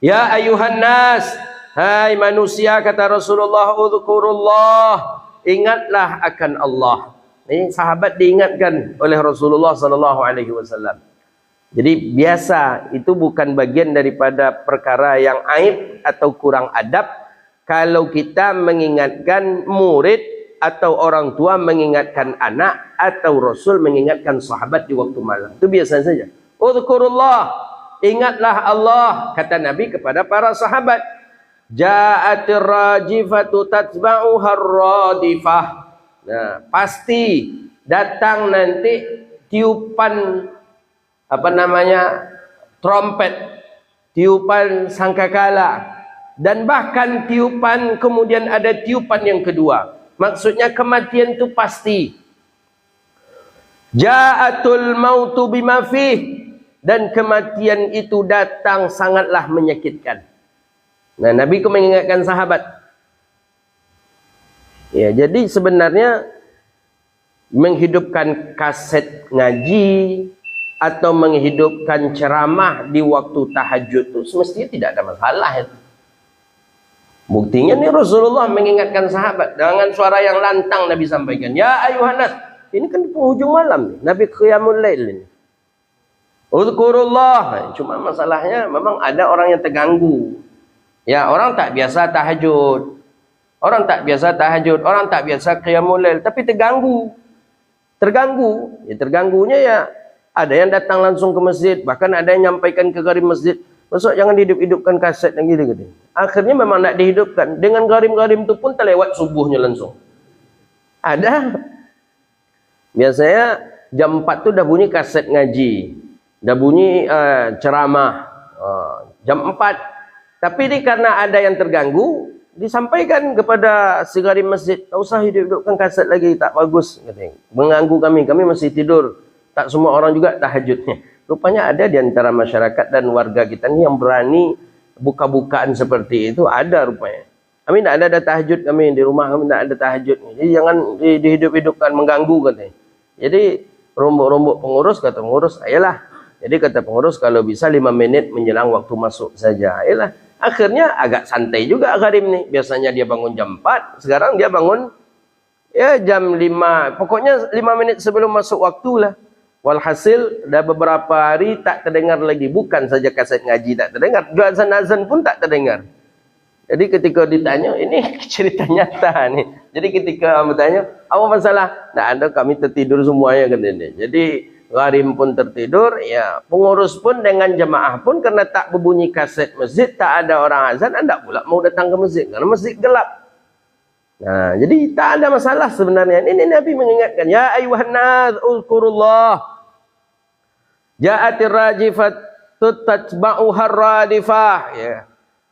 Ya ayuhan nas, hai manusia, kata Rasulullah, udhkurullah, ingatlah akan Allah. Ini sahabat diingatkan oleh Rasulullah SAW. Jadi biasa, itu bukan bagian daripada perkara yang aib atau kurang adab kalau kita mengingatkan murid atau orang tua mengingatkan anak, atau Rasul mengingatkan sahabat di waktu malam. Itu biasa saja. Udhkurullah, ingatlah Allah, kata Nabi kepada para sahabat. Ja'atir rajifatu tatba'uhar radifah. Nah, pasti datang nanti tiupan trompet, tiupan sangkakala, dan bahkan tiupan, kemudian ada tiupan yang kedua. Maksudnya kematian itu pasti. Ja'atul mautu bima fih, dan kematian itu datang sangatlah menyakitkan. Nah, Nabi mengingatkan sahabat. Ya, jadi sebenarnya menghidupkan kaset ngaji atau menghidupkan ceramah di waktu tahajud itu semestinya tidak ada masalah itu. Buktinya nih Rasulullah mengingatkan sahabat dengan suara yang lantang. Nabi sampaikan, ya ayuhan nas, ini kan di penghujung malam nih, Nabi qiyamul lail ini. Udhkurullah. Cuma masalahnya memang ada orang yang terganggu. Ya, orang tak biasa tahajud. Orang tak biasa qiyamul lail, tapi terganggu. Ya, terganggunya ya ada yang datang langsung ke masjid, bahkan ada yang nyampaikan ke gharim masjid, "Masuk jangan dihidup-hidupkan kaset yang gitu." Akhirnya memang nak dihidupkan. Dengan gharim-gharim itu pun terlewat subuhnya langsung. Ada. Biasanya jam 4 tu dah bunyi kaset ngaji. Dah bunyi ceramah. Jam 4. Tapi ini karena ada yang terganggu, disampaikan kepada si gharim masjid, "Tak usah hidup-hidupkan kaset lagi, tak bagus." Katanya. Mengganggu kami masih tidur. Tak semua orang juga tahajudnya. Rupanya ada di antara masyarakat dan warga kita ni yang berani buka-bukaan seperti itu, ada rupanya. Kami tak ada tahajud, kami di rumah kami tak ada tahajud. Jadi jangan dihidup-hidupkan, mengganggu katanya. Jadi rombok-rombok pengurus, kata pengurus, ayolah. Jadi kata pengurus, kalau bisa 5 menit menjelang waktu masuk saja. Ayolah. Akhirnya agak santai juga Gharim ni. Biasanya dia bangun jam 4, sekarang dia bangun ya jam 5. Pokoknya 5 menit sebelum masuk waktu lah. Walhasil dah beberapa hari tak terdengar lagi. Bukan saja kaset ngaji tak terdengar, azan-azan pun tak terdengar. Jadi ketika ditanya, ini cerita nyata nih. Jadi ketika bertanya, apa masalah? Tak ada, kami tertidur semuanya katanya. Jadi Gharim pun tertidur, ya pengurus pun dengan jemaah pun karena tak berbunyi kaset masjid, tak ada orang azan, anda pula mau datang ke masjid karena masjid gelap. Nah, jadi tak ada masalah sebenarnya. Ini Nabi mengingatkan, ya ayuhan nas uzkurullah. Ja'atir rajifatu tatba'uhar radifah. Ya.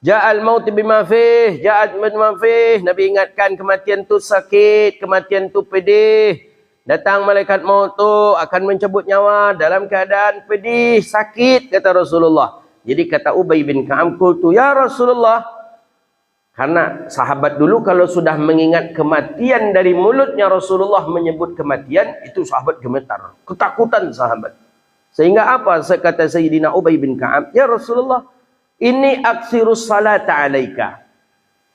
Ja'al maut bima fih, ja'at bima fih. Nabi ingatkan kematian tu sakit, kematian tu pedih. Datang malaikat maut tu akan mencabut nyawa dalam keadaan pedih, sakit, kata Rasulullah. Jadi kata Ubay bin Ka'ab, qultu ya Rasulullah. Karena sahabat dulu kalau sudah mengingat kematian dari mulutnya Rasulullah menyebut kematian, itu sahabat gemetar, ketakutan sahabat. Sehingga apa? Kata Sayyidina Ubay bin Ka'ab, ya Rasulullah, ini aksirus salata alaika.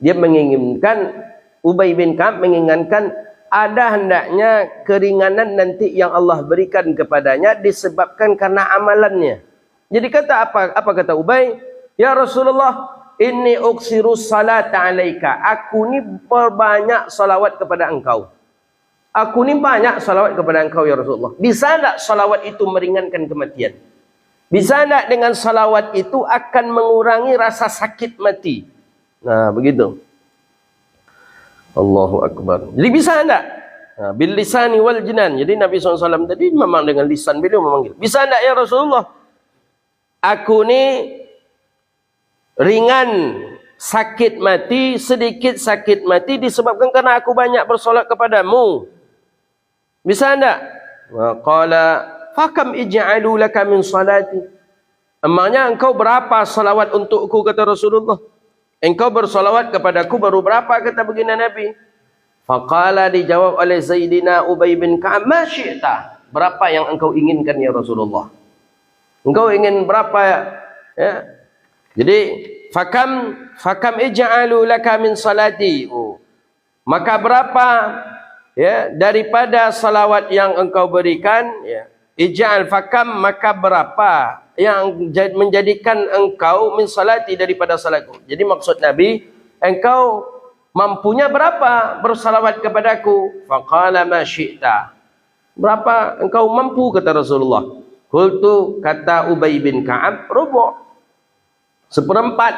Dia menginginkan, Ubay bin Ka'ab menginginkan ada hendaknya keringanan nanti yang Allah berikan kepadanya disebabkan karena amalannya. Jadi kata apa kata Ubay? Ya Rasulullah, ini uksirus salata alaika. Aku ni perbanyak salawat kepada engkau. Aku ni banyak salawat kepada engkau ya Rasulullah. Bisa tak salawat itu meringankan kematian? Bisa enggak dengan salawat itu akan mengurangi rasa sakit mati? Nah, begitu. Allahu Akbar. Jadi bisa enggak? Nah, bil lisani wal jinan. Jadi Nabi SAW tadi memang dengan lisan beliau memanggil. Bisa enggak ya Rasulullah? Aku ni ringan sakit mati, sedikit sakit mati disebabkan karena aku banyak bersolat kepadamu. Bisa enggak? Qala fakam ij'alu laka min salati. Emangnya engkau berapa salawat untukku, kata Rasulullah. Engkau bersalawat kepadaku baru berapa, kata baginda Nabi. Faqala, dijawab oleh Zaidina Ubay bin Ka'ab, ma syi'ta. Berapa yang engkau inginkan ya Rasulullah? Engkau ingin berapa ya? Jadi fakam ij'alu laka min salati. Maka berapa ya daripada salawat yang engkau berikan, ya. Ij'al fakam, maka berapa yang menjadikan engkau min salati, daripada salatku. Jadi maksud Nabi, engkau mampunya berapa bersalawat kepadaku? Faqala ma syi'ta. Berapa engkau mampu, kata Rasulullah. Qultu, kata Ubay bin Ka'ab, rubu', seperempat.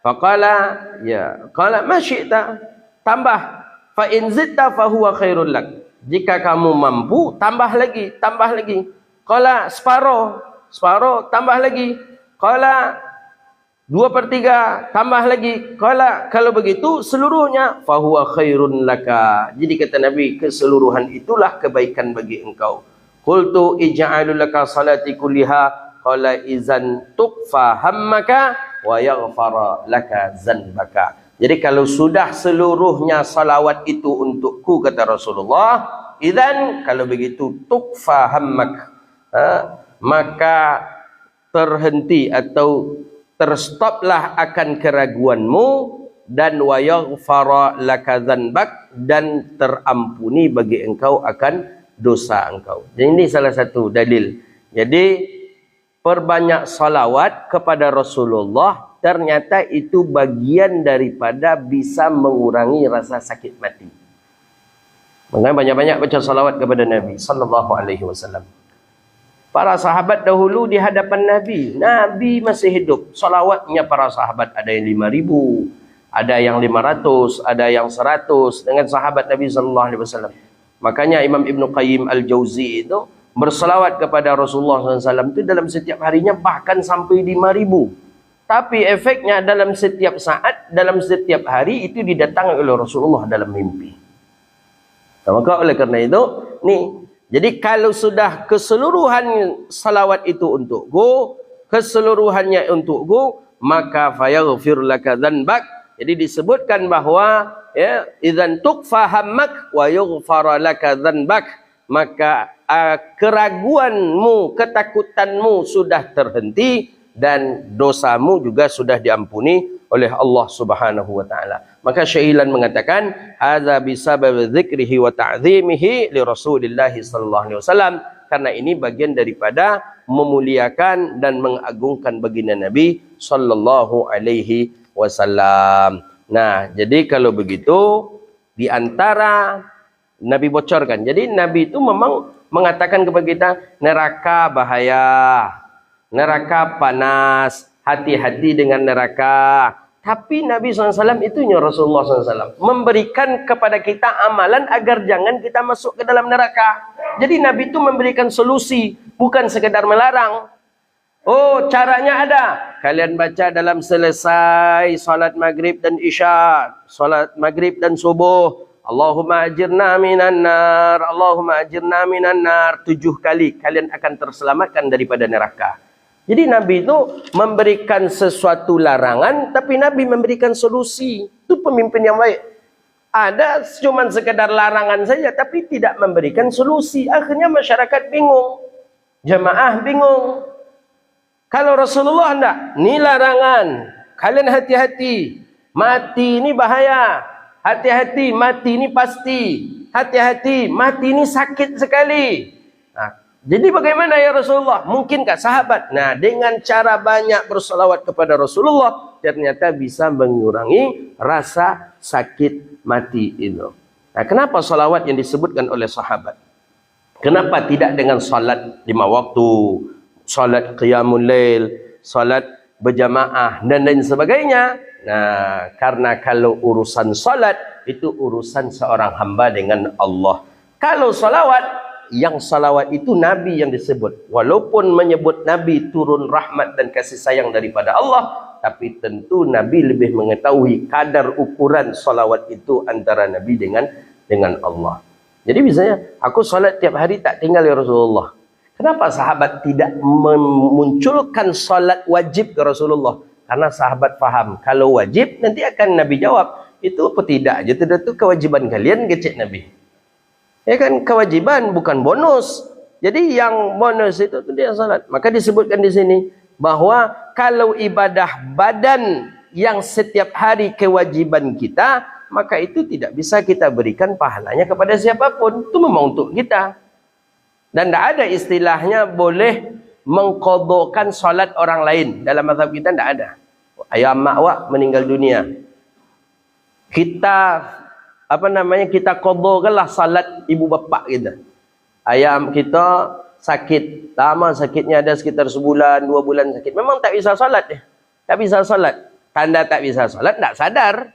Faqala, ya, qala ma syi'ta, tambah. Fa in zidta fa huwa khairul lak. Jika kamu mampu, tambah lagi, tambah lagi. Qala separuh, separuh, tambah lagi. Qala 2/3, tambah lagi. Qala kalau begitu seluruhnya, fa huwa khairun laka. Jadi kata Nabi, keseluruhan itulah kebaikan bagi engkau. Qultu ij'alu laka salati kulliha. Qala izan tuqfa hammaka wa yaghfara laka zanbaka. Jadi kalau sudah seluruhnya salawat itu untukku, kata Rasulullah, idzan, kalau begitu tuqfa hammak, maka terhenti atau terstoplah akan keraguanmu, dan wa yaghfara laka dzanbak, dan terampuni bagi engkau akan dosa engkau. Jadi ini salah satu dalil. Jadi perbanyak salawat kepada Rasulullah ternyata itu bagian daripada bisa mengurangi rasa sakit mati. Makanya banyak-banyak baca salawat kepada Nabi sallallahu alaihi wasallam. Para sahabat dahulu di hadapan Nabi, Nabi masih hidup, salawatnya para sahabat ada yang 5.000, ada yang 500, ada yang 100 dengan sahabat Nabi sallallahu alaihi wasallam. Makanya Imam Ibn Qayyim Al-Jauzi itu bersalawat kepada Rasulullah SAW itu dalam setiap harinya bahkan sampai 5.000. Tapi efeknya dalam setiap saat, dalam setiap hari itu didatangi oleh Rasulullah dalam mimpi. Maka oleh karena itu, nih, jadi kalau sudah keseluruhan salawat itu untukku, keseluruhannya untukku, maka fayaghfir laka dzanbak. Jadi disebutkan bahwa ya, idzan tuqfa hammak wa yughfar laka dzanbak, maka keraguanmu, ketakutanmu sudah terhenti, dan dosamu juga sudah diampuni oleh Allah Subhanahu wa taala. Maka Syailan mengatakan, hadza bisabab dzikrihi wa ta'zimihi li Rasulillah sallallahu alaihi wasallam, karena ini bagian daripada memuliakan dan mengagungkan baginda Nabi sallallahu alaihi wasallam. Nah, jadi kalau begitu di antara Nabi bocorkan. Jadi Nabi itu memang mengatakan kepada kita, neraka bahaya, neraka panas, hati-hati dengan neraka. Tapi Nabi SAW itu Rasulullah SAW memberikan kepada kita amalan agar jangan kita masuk ke dalam neraka. Jadi Nabi itu memberikan solusi, bukan sekedar melarang. Oh, caranya ada. Kalian baca dalam selesai salat maghrib dan isya, salat maghrib dan subuh, Allahumma ajirna minan nar, Allahumma ajirna minan nar, 7 kali kalian akan terselamatkan daripada neraka. Jadi Nabi itu memberikan sesuatu larangan, tapi Nabi memberikan solusi. Itu pemimpin yang baik. Ada cuma sekedar larangan saja, tapi tidak memberikan solusi. Akhirnya masyarakat bingung, jamaah bingung. Kalau Rasulullah enggak, ini larangan, kalian hati-hati, mati ini bahaya, hati-hati, mati ini pasti, hati-hati, mati ini sakit sekali. Nah, jadi bagaimana ya Rasulullah? Mungkinkah sahabat? Nah, dengan cara banyak bersalawat kepada Rasulullah, ternyata bisa mengurangi rasa sakit mati itu. Nah, kenapa salawat yang disebutkan oleh sahabat? Kenapa tidak dengan salat 5 waktu, solat qiyamul lail, solat berjamaah dan lain sebagainya. Nah, karena kalau urusan solat itu urusan seorang hamba dengan Allah. Kalau salawat, yang salawat itu Nabi yang disebut. Walaupun menyebut Nabi turun rahmat dan kasih sayang daripada Allah, tapi tentu Nabi lebih mengetahui kadar ukuran salawat itu antara Nabi dengan Allah. Jadi misalnya, aku salat tiap hari tak tinggal ya Rasulullah. Kenapa sahabat tidak memunculkan salat wajib ke Rasulullah? Karena sahabat faham, kalau wajib nanti akan Nabi jawab, itu apa tidak aja, itu kewajiban kalian, kecek Nabi. Ya kan, kewajiban bukan bonus. Jadi yang bonus itu dia salat. Maka disebutkan di sini bahwa kalau ibadah badan yang setiap hari kewajiban kita, maka itu tidak bisa kita berikan pahalanya kepada siapapun. Itu memang untuk kita. Dan tidak ada istilahnya boleh mengqadhakan salat orang lain. Dalam mazhab kita tidak ada. Ayah mak awak meninggal dunia, kita kita qadhakanlah salat ibu bapa kita. Ayah kita sakit, lama sakitnya, ada sekitar sebulan, 2 bulan sakit. Memang tak bisa salat dia. Tak bisa salat. Tanda tak bisa salat, tak sadar.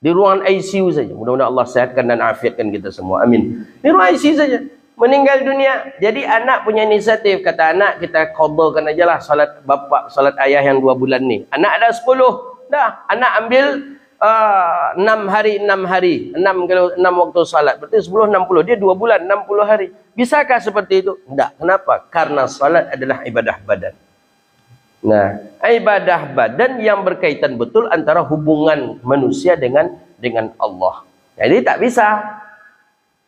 Di ruangan ICU saja. Mudah-mudahan Allah sehatkan dan afiatkan kita semua. Amin. Di ruang ICU saja. Meninggal dunia. Jadi anak punya inisiatif. Kata anak, kita qadhakan ajalah salat bapa, salat ayah yang 2 bulan ni. Anak ada 10. Dah, anak ambil 6 hari. 6 waktu salat. Berarti 10, 60. Dia 2 bulan, 60 hari. Bisakah seperti itu? Tidak. Kenapa? Karena salat adalah ibadah badan. Nah, ibadah badan yang berkaitan betul antara hubungan manusia dengan Allah. Jadi tak bisa.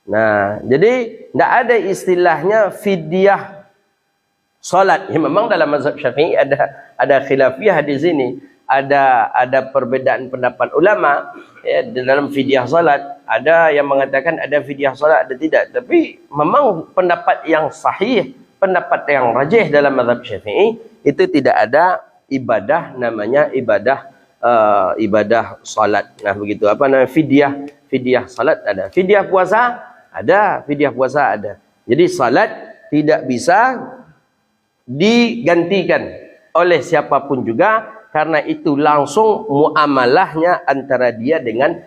Nah, jadi tidak ada istilahnya fidyah salat. Ya, memang dalam mazhab Syafi'i ada khilafiyah di sini. Ada perbedaan pendapat ulama ya, dalam fidyah salat. Ada yang mengatakan ada fidyah salat, ada tidak. Tapi memang pendapat yang sahih, pendapat yang rajih dalam mazhab Syafi'i, itu tidak ada ibadah namanya ibadah salat. Nah, begitu. Apa namanya fidyah salat ada. Fidyah puasa ada, fidyah puasa ada. Jadi salat tidak bisa digantikan oleh siapapun juga, karena itu langsung muamalahnya antara dia dengan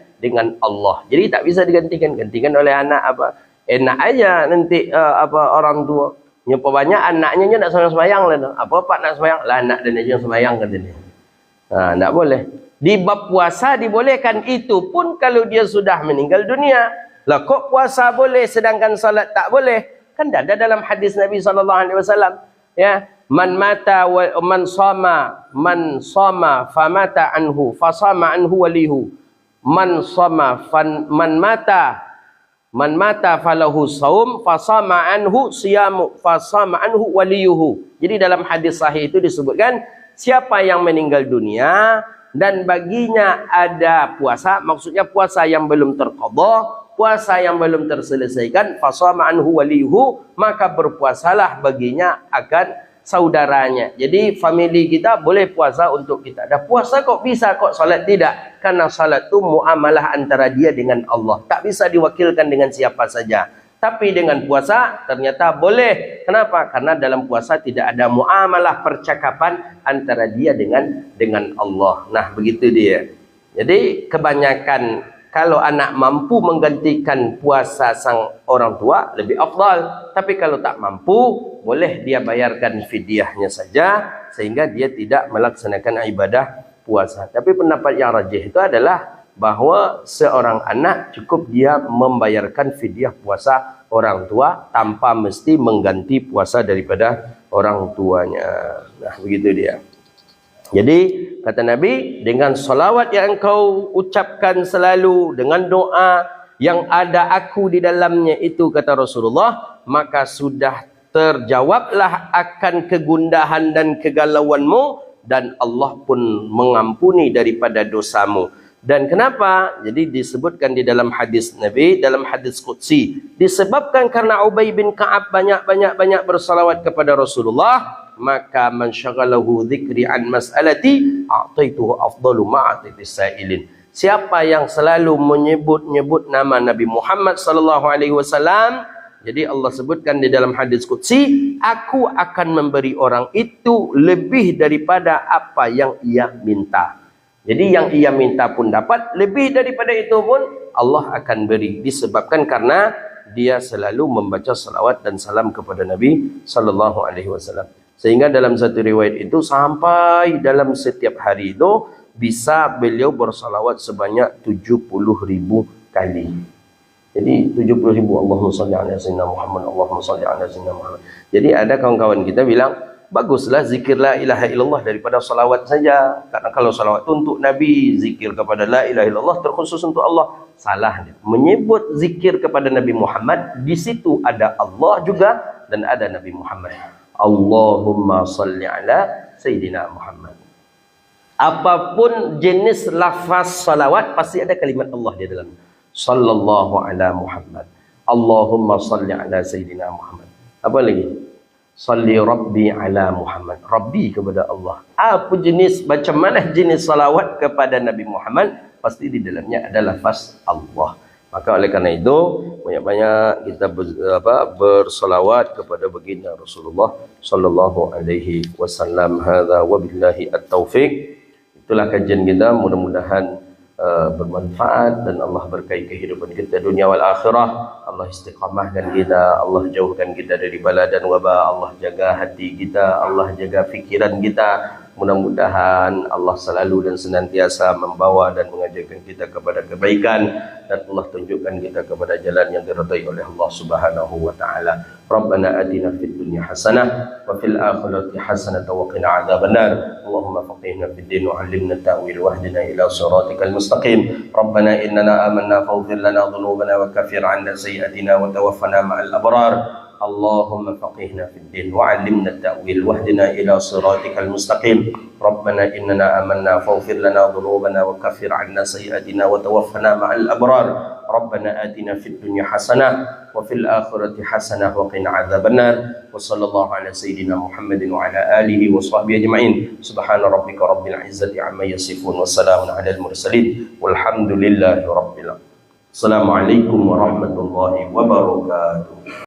Allah. Jadi tak bisa gantikan oleh anak apa. Enak aja nanti orang tua nyapa banyak anaknya nak sembahyang lah. Apa nak sembahyang lah, anak dan aja sembahyang katanya. Nah, tak boleh. Di bab puasa dibolehkan, itu pun kalau dia sudah meninggal dunia. Lah kok puasa boleh sedangkan salat tak boleh? Kan ada dalam hadis Nabi SAW. Ya, man sama famata anhu fasama anhu walihu. Man mata falahu saum fasama anhu siyamu fasama anhu waliyuhu. Jadi dalam hadis sahih itu disebutkan, siapa yang meninggal dunia dan baginya ada puasa, maksudnya puasa yang belum terqadha, puasa yang belum terselesaikan, fasama anhu waliyuhu, maka berpuasalah baginya akan saudaranya. Jadi family kita boleh puasa untuk kita. Dah puasa kok bisa, kok salat tidak? Karena salat itu muamalah antara dia dengan Allah. Tak bisa diwakilkan dengan siapa saja. Tapi dengan puasa ternyata boleh. Kenapa? Karena dalam puasa tidak ada muamalah percakapan antara dia dengan Allah. Nah, begitu dia. Jadi kebanyakan kalau anak mampu menggantikan puasa sang orang tua, lebih afdal. Tapi kalau tak mampu, boleh dia bayarkan fidyahnya saja, sehingga dia tidak melaksanakan ibadah puasa. Tapi pendapat yang rajih itu adalah bahawa seorang anak cukup dia membayarkan fidyah puasa orang tua, tanpa mesti mengganti puasa daripada orang tuanya. Nah, begitu dia. Jadi kata Nabi, dengan salawat yang engkau ucapkan selalu, dengan doa yang ada aku di dalamnya itu, kata Rasulullah, maka sudah terjawablah akan kegundahan dan kegalauanmu, dan Allah pun mengampuni daripada dosamu. Dan kenapa? Jadi disebutkan di dalam hadis Nabi, dalam hadis Qudsi, disebabkan karena Ubay bin Ka'ab banyak bersalawat kepada Rasulullah, maka man syaghalahu dzikri an mas'alati a'taituhu afdalu ma'atitis sa'ilin. Siapa yang selalu menyebut nama Nabi Muhammad sallallahu alaihi wasallam, jadi Allah sebutkan di dalam hadis qudsi, aku akan memberi orang itu lebih daripada apa yang ia minta. Jadi yang ia minta pun dapat, lebih daripada itu pun Allah akan beri, disebabkan karena dia selalu membaca salawat dan salam kepada Nabi sallallahu alaihi wasallam. Sehingga dalam satu riwayat itu sampai dalam setiap hari itu bisa beliau bersalawat sebanyak 70.000 kali. Jadi 70.000 Allahumma salli ala sayyidina Muhammad, Allahumma salli ala sayyidina Muhammad. Jadi ada kawan-kawan kita bilang, baguslah zikir la ilaha illallah daripada salawat saja. Karena kalau salawat itu untuk Nabi, zikir kepada la ilaha illallah terkhusus untuk Allah. Salah dia. Menyebut zikir kepada Nabi Muhammad, di situ ada Allah juga dan ada Nabi Muhammad. Allahumma salli ala sayyidina Muhammad. Apapun jenis lafaz salawat pasti ada kalimat Allah di dalam. Sallallahu ala Muhammad, Allahumma salli ala sayyidina Muhammad. Apa lagi? Salli Rabbi ala Muhammad, Rabbi kepada Allah. Apa jenis, macam mana jenis salawat kepada Nabi Muhammad, pasti di dalamnya ada lafaz Allah. Maka oleh karena itu banyak-banyak kita bersalawat kepada baginda Rasulullah sallallahu alaihi wasallam. Hadza wabillahi at-taufiq. Itulah kajian kita, mudah-mudahan bermanfaat dan Allah berkahi kehidupan kita dunia wal akhirah. Allah istiqamahkan kita, Allah jauhkan kita dari bala dan wabah, Allah jaga hati kita, Allah jaga fikiran kita. Mudah-mudahan Allah selalu dan senantiasa membawa dan mengajarkan kita kepada kebaikan, dan Allah tunjukkan kita kepada jalan yang diridai oleh Allah Subhanahu wa taala. Rabbana atina fid dunya hasanah wa fil akhirati hasanah wa qina adzabannar. Allahumma faqihna fid din wa 'allimna ta'wil wahdina ila siratikal mustaqim. Rabbana innana amanna faghfir lana dhunubana wa kaffir 'anna sayyi'atina wa tawaffana ma'al abrar. اللهم فقهنا في الدين وعلمنا التأويل واهدنا إلى صراطك المستقيم. ربنا إننا آمنا فاغفر لنا ذنوبنا وكفر عنا سيئاتنا وتوفنا مع الأبرار. ربنا آتنا في الدنيا حسنة وفي الآخرة حسنة وقنا عذاب النار. وصلى الله على سيدنا محمد وعلى آله وصحبه أجمعين. سبحان ربك رب العزة عما يصفون وسلام على المرسلين والحمد لله رب العالمين. السلام عليكم ورحمة الله وبركاته.